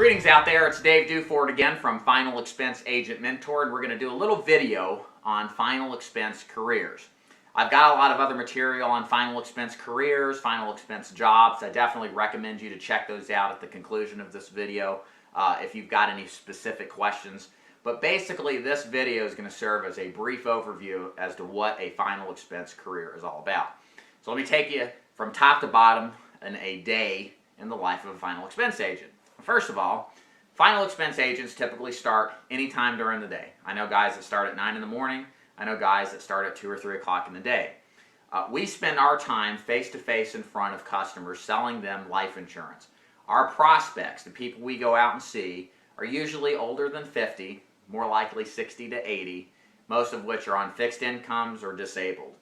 Greetings out there, it's Dave Duford again from Final Expense Agent Mentor, and we're going to do a little video on final expense careers. I've got a lot of other material on final expense careers, final expense jobs. I definitely recommend you to check those out at the conclusion of this video if you've got any specific questions. But basically this video is going to serve as a brief overview as to what a final expense career is all about. So let me take you from top to bottom in a day in the life of a final expense agent. First of all, final expense agents typically start anytime during the day. I know guys that start at 9 in the morning. I know guys that start at 2 or 3 o'clock in the day. We spend our time face-to-face in front of customers selling them life insurance. Our prospects, the people we go out and see, are usually older than 50, more likely 60 to 80, most of which are on fixed incomes or disabled.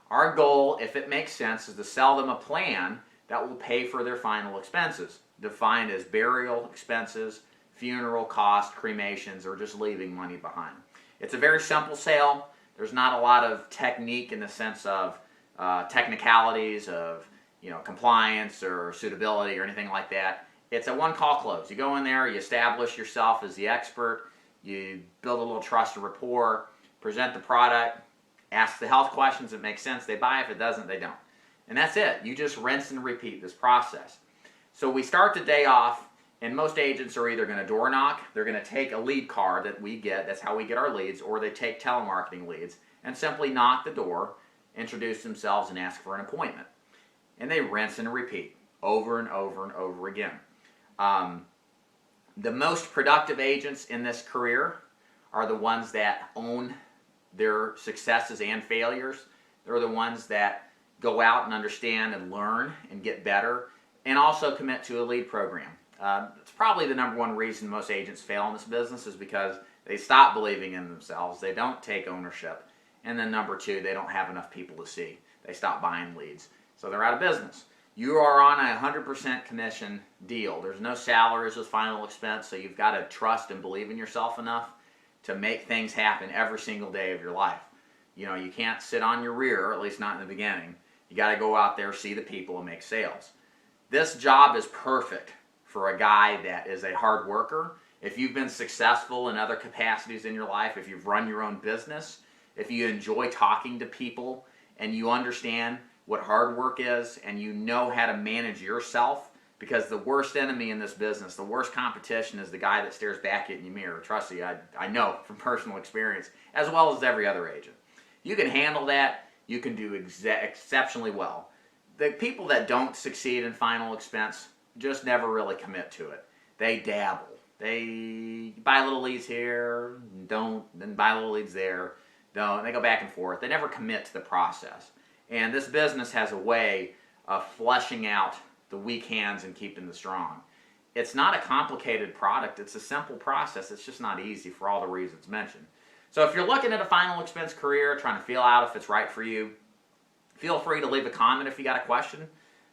Our goal, if it makes sense, is to sell them a plan that will pay for their final expenses, defined as burial expenses, funeral costs, cremations, or just leaving money behind. It's a very simple sale. There's not a lot of technique in the sense of technicalities of compliance or suitability or anything like that. It's a one-call close. You go in there, you establish yourself as the expert, you build a little trust and rapport, present the product, ask the health questions that make sense, they buy. If it doesn't, they don't. And that's it. You just rinse and repeat this process. So we start the day off, and most agents are either going to door knock, they're going to take a lead card that we get, that's how we get our leads, or they take telemarketing leads and simply knock the door, introduce themselves, and ask for an appointment. And they rinse and repeat over and over and over again. The most productive agents in this career are the ones that own their successes and failures. They're the ones that go out and understand and learn and get better, and also commit to a lead program. It's probably the number one reason most agents fail in this business is because they stop believing in themselves, they don't take ownership, and then number two, they don't have enough people to see. They stop buying leads, so they're out of business. You are on a 100% commission deal. There's no salaries with final expense, so you've got to trust and believe in yourself enough to make things happen every single day of your life. You can't sit on your rear, at least not in the beginning. You got to go out there, see the people, and make sales. This job is perfect for a guy that is a hard worker. If you've been successful in other capacities in your life, if you've run your own business, if you enjoy talking to people and you understand what hard work is and you know how to manage yourself, because the worst enemy in this business, the worst competition is the guy that stares back at you in the mirror. Trust me, I know from personal experience, as well as every other agent. You can handle that. You can do exceptionally well. The people that don't succeed in final expense just never really commit to it. They dabble. They buy little leads here, don't, then buy little leads there, don't. They go back and forth. They never commit to the process. And this business has a way of fleshing out the weak hands and keeping the strong. It's not a complicated product. It's a simple process. It's just not easy for all the reasons mentioned. So if you're looking at a final expense career, trying to feel out if it's right for you, feel free to leave a comment if you got a question.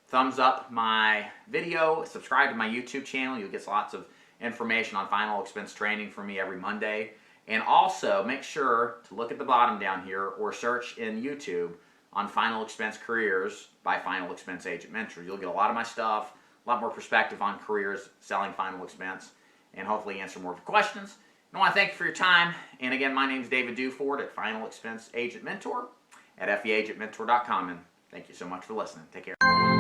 Thumbs up my video, subscribe to my YouTube channel. You'll get lots of information on final expense training from me every Monday. And also make sure to look at the bottom down here or search in YouTube on Final Expense Careers by Final Expense Agent Mentor. You'll get a lot of my stuff, a lot more perspective on careers selling final expense, and hopefully answer more of your questions. I want to thank you for your time. And again, my name is David Duford at Final Expense Agent Mentor at feagentmentor.com. And thank you so much for listening. Take care.